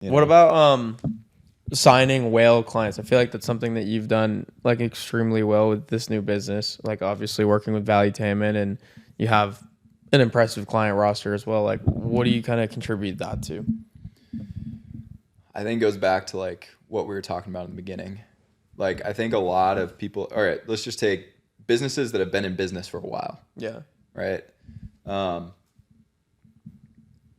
What about signing whale clients? I feel like that's something that you've done like extremely well with this new business. Like obviously working with Valuetainment, and you have an impressive client roster as well. Like, what do you kind of contribute that to? I think it goes back to like what we were talking about in the beginning. Like, I think a lot of people, all right, let's just take businesses that have been in business for a while. Yeah. Right.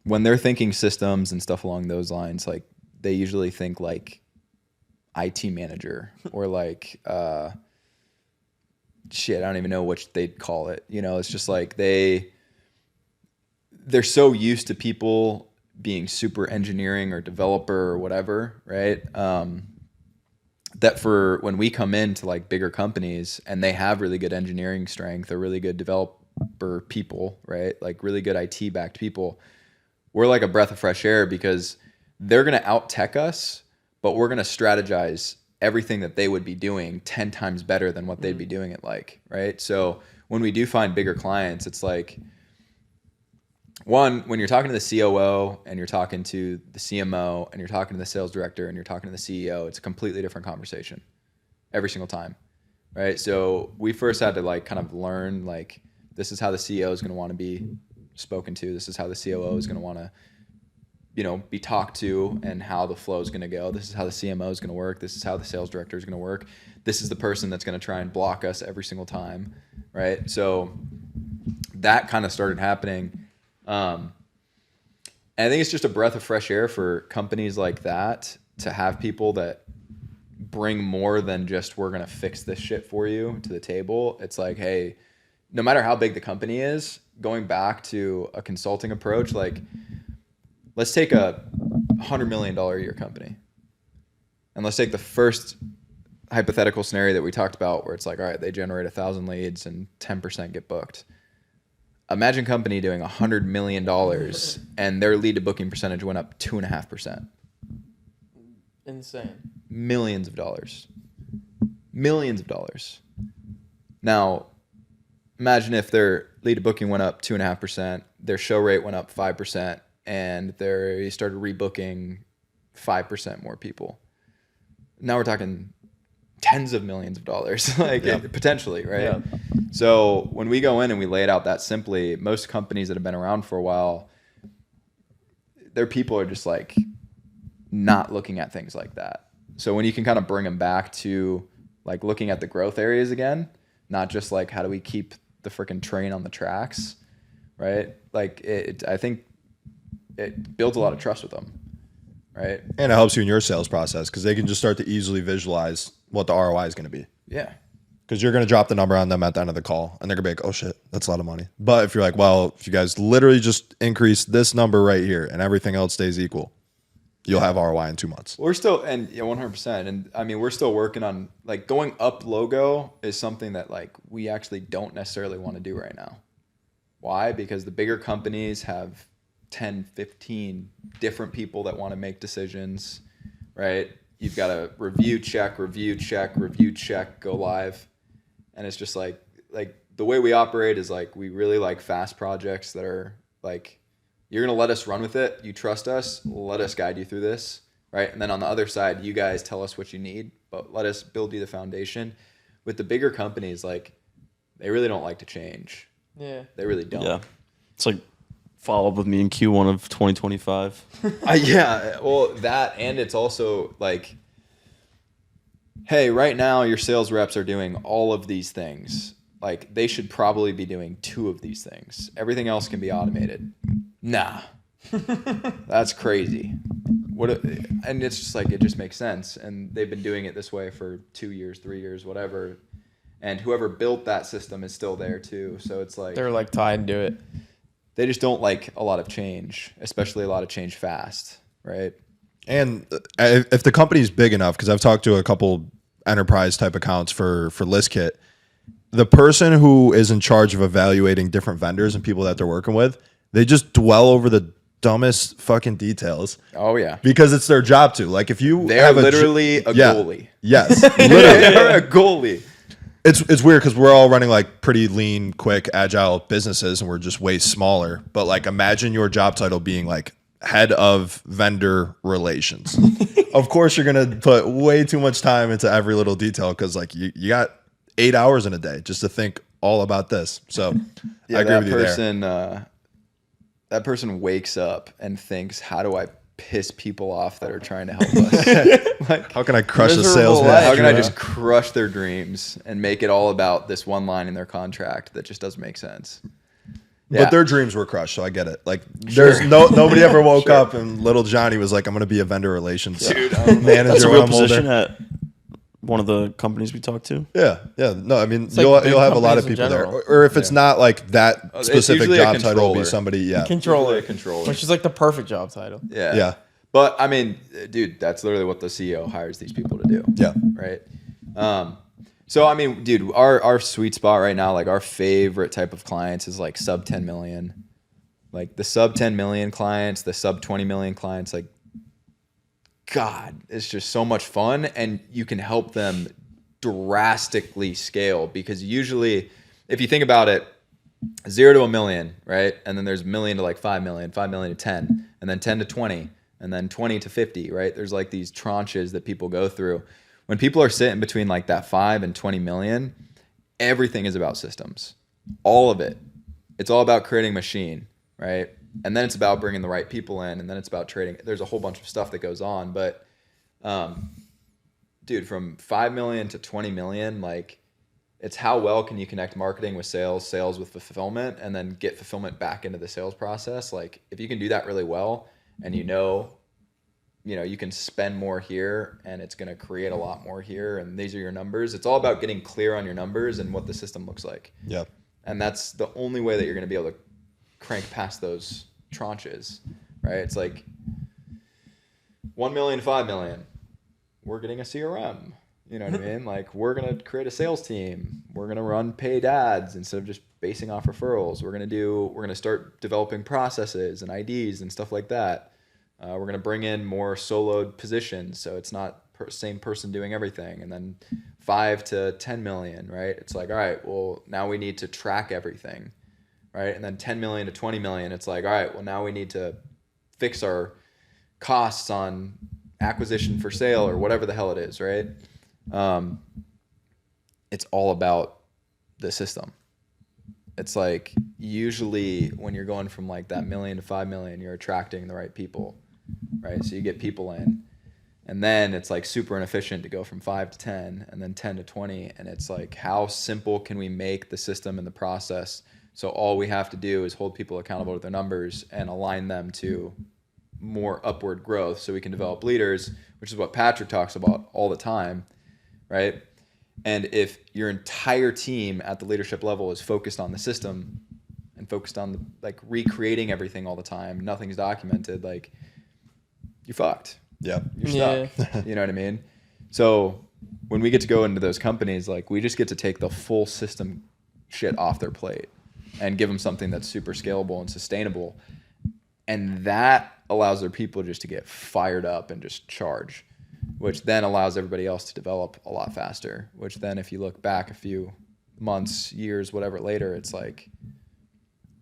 When they're thinking systems and stuff along those lines, like they usually think like IT manager or like, shit, I don't even know what they'd call it. You know, it's just like they're so used to people being super engineering or developer or whatever, right? That for when we come into like bigger companies and they have really good engineering strength or really good developer people, right? Like really good IT backed people, we're like a breath of fresh air because they're going to out tech us, but we're going to strategize everything that they would be doing 10 times better than what they'd be doing it like, right? So when we do find bigger clients, it's like, one, when you're talking to the COO and you're talking to the CMO and you're talking to the sales director and you're talking to the CEO, it's a completely different conversation every single time, right? So we first had to like kind of learn like this is how the CEO is going to want to be spoken to. This is how the COO is going to want to, you know, be talked to and how the flow is going to go. This is how the CMO is going to work. This is how the sales director is going to work. This is the person that's going to try and block us every single time, right? So that kind of started happening. And I think it's just a breath of fresh air for companies like that to have people that bring more than just we're going to fix this shit for you to the table. It's like, hey, no matter how big the company is, going back to a consulting approach, like let's take a $100 million a year company and let's take the first hypothetical scenario that we talked about where it's like, all right, they generate 1,000 leads and 10% get booked. Imagine a company doing $100 million and their lead to booking percentage went up 2.5%. Insane. Millions of dollars. Millions of dollars. Now, imagine if their lead to booking went up 2.5%, their show rate went up 5%, and they started rebooking 5% more people. Now we're talking tens of millions of dollars, like potentially, right? Yeah. So when we go in and we lay it out that simply, most companies that have been around for a while, their people are just like not looking at things like that. So when you can kind of bring them back to like looking at the growth areas again, not just like how do we keep the freaking train on the tracks, right? Like I think it builds a lot of trust with them, right? And it helps you in your sales process because they can just start to easily visualize what the ROI is going to be. Yeah. Because you're going to drop the number on them at the end of the call and they're going to be like, oh shit, that's a lot of money. But if you're like, well, if you guys literally just increase this number right here and everything else stays equal, you'll have ROI in 2 months. We're still, and 100%. And I mean, we're still working on like going up logo is something that like we actually don't necessarily want to do right now. Why? Because the bigger companies have 10, 15 different people that want to make decisions, right? You've got to review, check, go live. And it's just like the way we operate is like, we really like fast projects that are like, you're going to let us run with it. You trust us. Let us guide you through this. Right. And then on the other side, you guys tell us what you need, but let us build you the foundation. With the bigger companies, like they really don't like to change. Yeah. They really don't. Yeah. It's like follow up with me in Q1 of 2025. Yeah. Well, that, and it's also like, hey, right now your sales reps are doing all of these things. Like they should probably be doing 2 of these things. Everything else can be automated. Nah, that's crazy. And it's just like, it just makes sense. And they've been doing it this way for 2 years, 3 years, whatever. And whoever built that system is still there too. So it's like, they're like tied to it. They just don't like a lot of change, especially a lot of change fast. Right. And if the company's big enough, because I've talked to a couple enterprise type accounts for ListKit, the person who is in charge of evaluating different vendors and people that they're working with, they just dwell over the dumbest fucking details. Oh yeah, because it's their job to. Like if you they're literally a goalie. Yes, literally. They're a goalie. It's weird because we're all running like pretty lean, quick, agile businesses, and we're just way smaller. But like, imagine your job title being like head of vendor relations. Of course, you're going to put way too much time into every little detail because like you got 8 hours in a day just to think all about this. So Yeah, I agree with you there. That person wakes up and thinks, how do I piss people off that are trying to help us? Like, How can I crush the miserable sales life. manager? how can I Yeah. just crush their dreams and make it all about this one line in their contract that just doesn't make sense? Yeah. But their dreams were crushed, so I get it. Like, there's nobody ever woke up and little Johnny was like, "I'm going to be a vendor relations manager That's a when real I'm position older." at one of the companies we talked to. Yeah. No, I mean, like you'll big have a lot of companies in people there, general. or if it's not like that It's specific usually a job title, will be controller. somebody. Yeah, Controller, Usually a controller. which is like the perfect job title. Yeah. Yeah. But I mean, dude, that's literally what the CEO hires these people to do. Yeah. Right. So I mean, dude, our sweet spot right now, like our favorite type of clients is like sub 10 million. Like the sub 10 million clients, the sub 20 million clients, like, God, it's just so much fun. And you can help them drastically scale because usually, if you think about it, 0 to $1 million, right? And then there's $1 million to like 5 million, 5 million to 10, and then 10 to 20, and then 20 to 50, right? There's like these tranches that people go through. When people are sitting between like that 5 and 20 million, everything is about systems. All of it. It's all about creating machine, right? And then it's about bringing the right people in, and then it's about trading. There's a whole bunch of stuff that goes on, but dude, from 5 million to 20 million, like, it's how well can you connect marketing with sales, sales with fulfillment, and then get fulfillment back into the sales process. Like, if you can do that really well, and you know, you can spend more here, and it's going to create a lot more here, and these are your numbers. It's all about getting clear on your numbers and what the system looks like. yeah. And that's the only way that you're going to be able to crank past those tranches, right? It's like 1 million, 5 million. We're getting a CRM. You know what I mean? Like, we're going to create a sales team. We're going to run paid ads instead of just basing off referrals. We're going to start developing processes and IDs and stuff like that. We're going to bring in more soloed positions, so it's not same person doing everything. And then 5 to 10 million, right? It's like, all right, well, now we need to track everything, right? And then 10 million to 20 million, it's like, all right, well, now we need to fix our costs on acquisition for sale or whatever the hell it is, right? It's all about the system. It's like, usually when you're going from like that 1 million to 5 million, you're attracting the right people, right? So you get people in, and then it's like super inefficient to go from 5 to 10 and then 10 to 20. And it's like, how simple can we make the system and the process so all we have to do is hold people accountable to their numbers and align them to more upward growth so we can develop leaders, which is what Patrick talks about all the time, right? And if your entire team at the leadership level is focused on the system and focused on like recreating everything all the time, nothing's documented, like, you're fucked. Yeah. You're stuck. You know what I mean? So when we get to go into those companies, like, we just get to take the full system shit off their plate and give them something that's super scalable and sustainable. And that allows their people just to get fired up and just charge, which then allows everybody else to develop a lot faster, which then if you look back a few months, years, whatever later, it's like,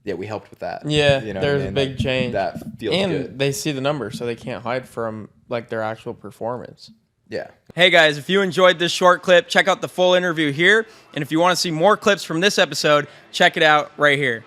yeah, we helped with that. Yeah, You know what there's I a mean? big Like, change. That feels And good. they see the numbers, so they can't hide from like their actual performance. Yeah. Hey guys, if you enjoyed this short clip, check out the full interview here. And if you want to see more clips from this episode, check it out right here.